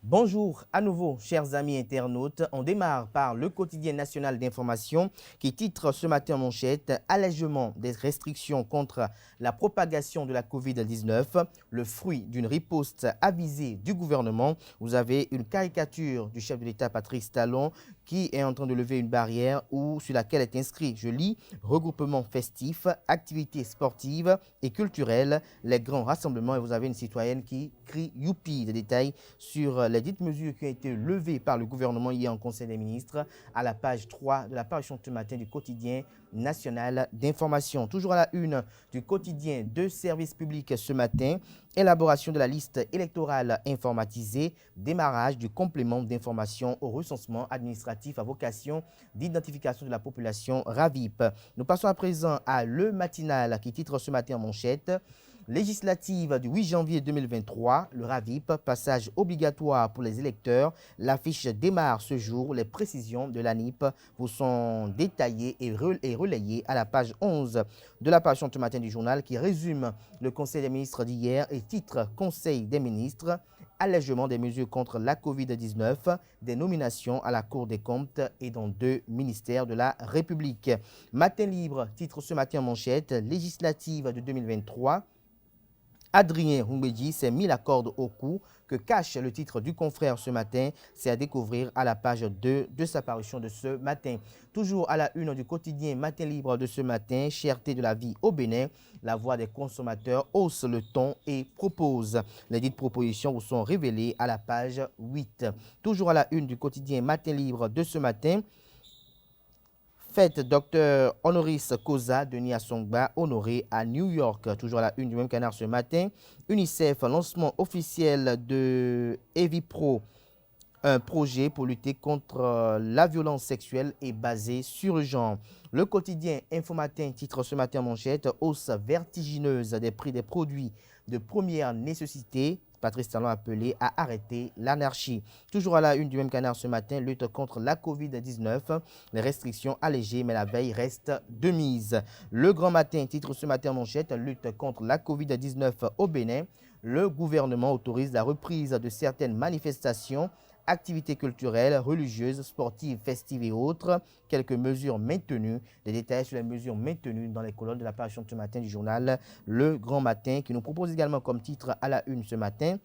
Bonjour à nouveau, chers amis internautes. On démarre par le quotidien national d'information qui titre ce matin en manchette « Allègement des restrictions contre la propagation de la Covid-19, le fruit d'une riposte avisée du gouvernement ». Vous avez une caricature du chef de l'État Patrice Talon qui est en train de lever une barrière sur laquelle est inscrit, je lis, « Regroupement festif, activités sportives et culturelles, les grands rassemblements ». Et vous avez une citoyenne qui crie « Youpi ». Des détails sur les dites mesures qui ont été levées par le gouvernement hier en Conseil des ministres à la page 3 de la parution ce matin du quotidien national d'information. Toujours à la une du quotidien de service public ce matin, élaboration de la liste électorale informatisée, démarrage du complément d'information au recensement administratif à vocation d'identification de la population RAVIP. Nous passons à présent à Le Matinal qui titre ce matin en manchette législative du 8 janvier 2023, le RAVIP, passage obligatoire pour les électeurs. L'affiche démarre ce jour. Les précisions de l'ANIP vous sont détaillées et relayées à la page 11 de la parution ce matin du journal qui résume le Conseil des ministres d'hier et titre Conseil des ministres, allègement des mesures contre la Covid-19, des nominations à la Cour des comptes et dans 2 ministères de la République. Matin libre titre ce matin en manchette législative de 2023. Adrien Humbedji s'est mis la corde au cou. Que cache le titre du confrère ce matin? C'est à découvrir à la page 2 de sa parution de ce matin. Toujours à la une du quotidien Matin Libre de ce matin, cherté de la vie au Bénin, la voix des consommateurs hausse le ton et propose. Les dites propositions vous sont révélées à la page 8. Toujours à la une du quotidien Matin Libre de ce matin, fête Dr Honoris Causa Denis Assongba honoré à New York. Toujours à la une du même canard ce matin. UNICEF, lancement officiel de Evipro, un projet pour lutter contre la violence sexuelle et basé sur le genre. Le quotidien Infomatin titre ce matin en manchette hausse vertigineuse des prix des produits de première nécessité. Patrice Talon appelé à arrêter l'anarchie. Toujours à la une du même canard ce matin, lutte contre la Covid-19, les restrictions allégées, mais la veille reste de mise. Le Grand Matin titre ce matin en manchette, lutte contre la Covid-19 au Bénin. Le gouvernement autorise la reprise de certaines manifestations, activités culturelles, religieuses, sportives, festives et autres. Quelques mesures maintenues. Des détails sur les mesures maintenues dans les colonnes de la parution ce matin du journal Le Grand Matin, qui nous propose également comme titre à la une ce matin,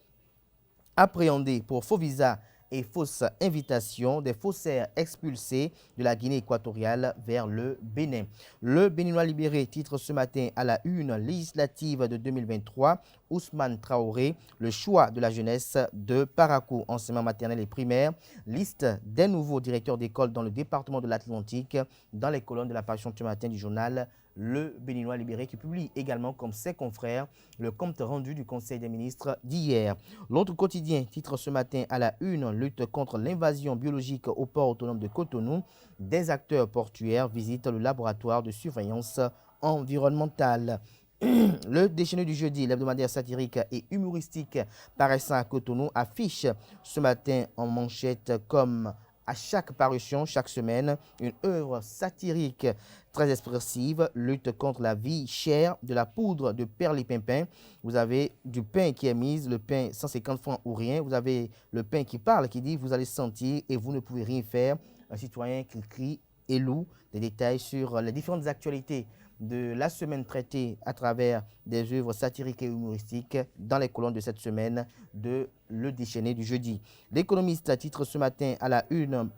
appréhendé pour faux visa et fausse invitation, des faussaires expulsés de la Guinée équatoriale vers le Bénin. Le Béninois libéré titre ce matin à la une législative de 2023, Ousmane Traoré, le choix de la jeunesse de Parakou, enseignement maternel et primaire, liste des nouveaux directeurs d'école dans le département de l'Atlantique, dans les colonnes de la parution ce matin du journal Le Béninois libéré, qui publie également comme ses confrères le compte rendu du Conseil des ministres d'hier. L'autre quotidien titre ce matin à la une, lutte contre l'invasion biologique au port autonome de Cotonou. Des acteurs portuaires visitent le laboratoire de surveillance environnementale. Le déchaîné du jeudi, l'hebdomadaire satirique et humoristique paraissant à Cotonou, affiche ce matin en manchette comme à chaque parution, chaque semaine, une œuvre satirique très expressive, lutte contre la vie chère, de la poudre de perlipimpin. Vous avez du pain qui est mis, le pain 150 francs ou rien. Vous avez le pain qui parle, qui dit vous allez sentir et vous ne pouvez rien faire. Un citoyen qui crie et loue. Des détails sur les différentes actualités de la semaine traitée à travers des œuvres satiriques et humoristiques dans les colonnes de cette semaine de Le Déchaîné du jeudi. L'économiste titre ce matin à la une,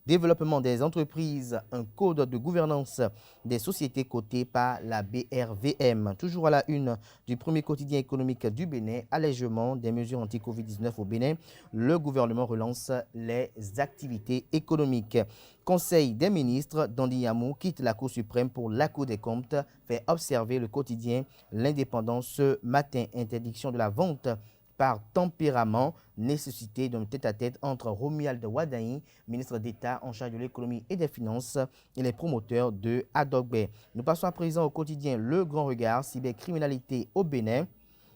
développement des entreprises, un code de gouvernance des sociétés cotées par la BRVM. Toujours à la une du premier quotidien économique du Bénin, allègement des mesures anti-Covid-19 au Bénin. Le gouvernement relance les activités économiques. Conseil des ministres, Dondi Yamou quitte la Cour suprême pour la Cour des comptes, fait observer le quotidien L'Indépendant ce matin. Interdiction de la vente par tempérament, nécessité d'un tête-à-tête entre Romuald Wadaï, ministre d'État en charge de l'économie et des finances, et les promoteurs de Adogbe. Nous passons à présent au quotidien Le Grand Regard, cybercriminalité au Bénin.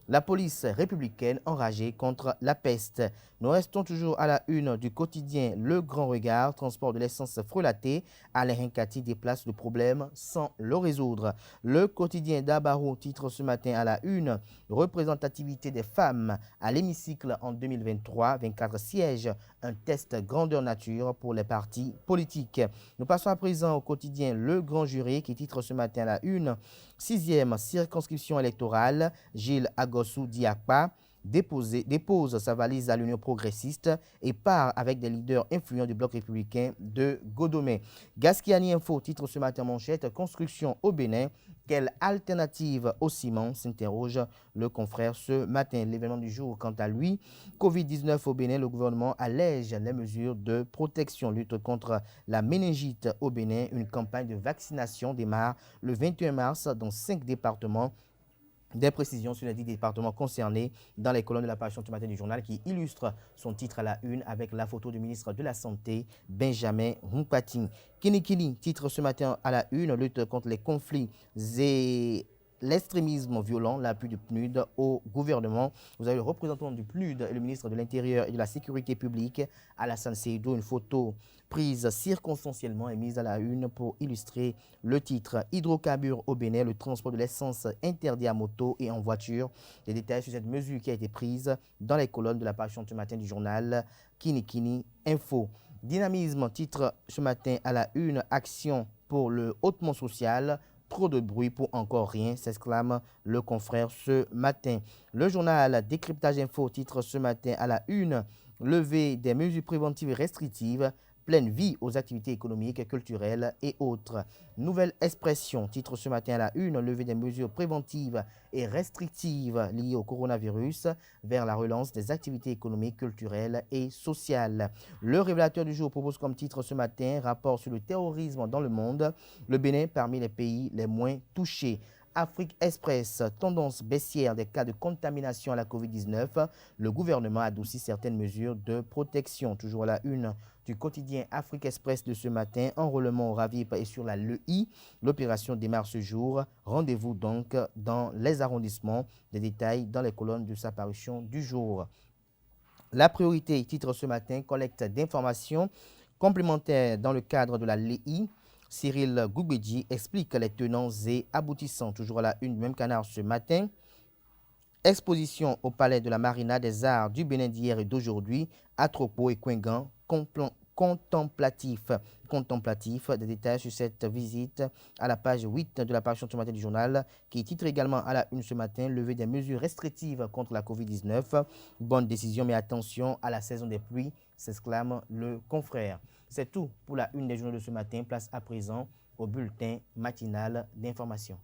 La police républicaine enragée contre la peste. Nous restons toujours à la une du quotidien Le Grand Regard, transport de l'essence frelatée. Alain Hinkati déplace le problème sans le résoudre. Le quotidien d'Abarou titre ce matin à la une, représentativité des femmes à l'hémicycle en 2023, 24 sièges, un test grandeur nature pour les partis politiques. Nous passons à présent au quotidien Le Grand Jury qui titre ce matin à la une, 6e circonscription électorale, Gilles Agossou Diakpa dépose sa valise à l'Union progressiste et part avec des leaders influents du bloc républicain de Godomé. Gaskiani Info titre ce matin manchette, construction au Bénin, quelle alternative au ciment, s'interroge le confrère ce matin. L'événement du jour, quant à lui, Covid-19 au Bénin, le gouvernement allège les mesures de protection, lutte contre la méningite au Bénin. Une campagne de vaccination démarre le 21 mars dans 5 départements. Des précisions sur les 10 départements concernés dans les colonnes de la page ce matin du journal qui illustre son titre à la une avec la photo du ministre de la Santé, Benjamin Humpating. Kinikini titre ce matin à la une, lutte contre les conflits et l'extrémisme violent, l'appui du PNUD au gouvernement. Vous avez le représentant du PNUD et le ministre de l'Intérieur et de la Sécurité publique, Alassane Seydou. Une photo prise circonstanciellement et mise à la une pour illustrer le titre. Hydrocarbures au Bénin, le transport de l'essence interdit à moto et en voiture. Les détails sur cette mesure qui a été prise dans les colonnes de la page ce matin du journal Kinikini Info. Dynamisme titre ce matin à la une, action pour le hautement social. Trop de bruit pour encore rien, s'exclame le confrère ce matin. Le journal Décryptage Info titre ce matin à la une, levée des mesures préventives et restrictives, pleine vie aux activités économiques, culturelles et autres. Nouvelle expression titre ce matin à la une, levée des mesures préventives et restrictives liées au coronavirus vers la relance des activités économiques, culturelles et sociales. Le révélateur du jour propose comme titre ce matin, rapport sur le terrorisme dans le monde, le Bénin parmi les pays les moins touchés. Afrique Express, tendance baissière des cas de contamination à la Covid-19. Le gouvernement adoucit certaines mesures de protection. Toujours à la une du quotidien Afrique Express de ce matin, enrôlement au RAVIP et sur la LEI. L'opération démarre ce jour. Rendez-vous donc dans les arrondissements. Des détails dans les colonnes de sa parution du jour. La priorité, titre ce matin, collecte d'informations complémentaires dans le cadre de la LEI. Cyril Goubedji explique les tenants et aboutissants. Toujours à la une du même canard ce matin. Exposition au Palais de la Marina des Arts du Bénin d'hier et d'aujourd'hui. Atropo et Kwengan, contemplatif. Des détails sur cette visite à la page 8 de la page ce matin du journal qui titre également à la une ce matin, levée des mesures restrictives contre la Covid-19. Bonne décision mais attention à la saison des pluies, s'exclame le confrère. C'est tout pour la une des journaux de ce matin. Place à présent au bulletin matinal d'information.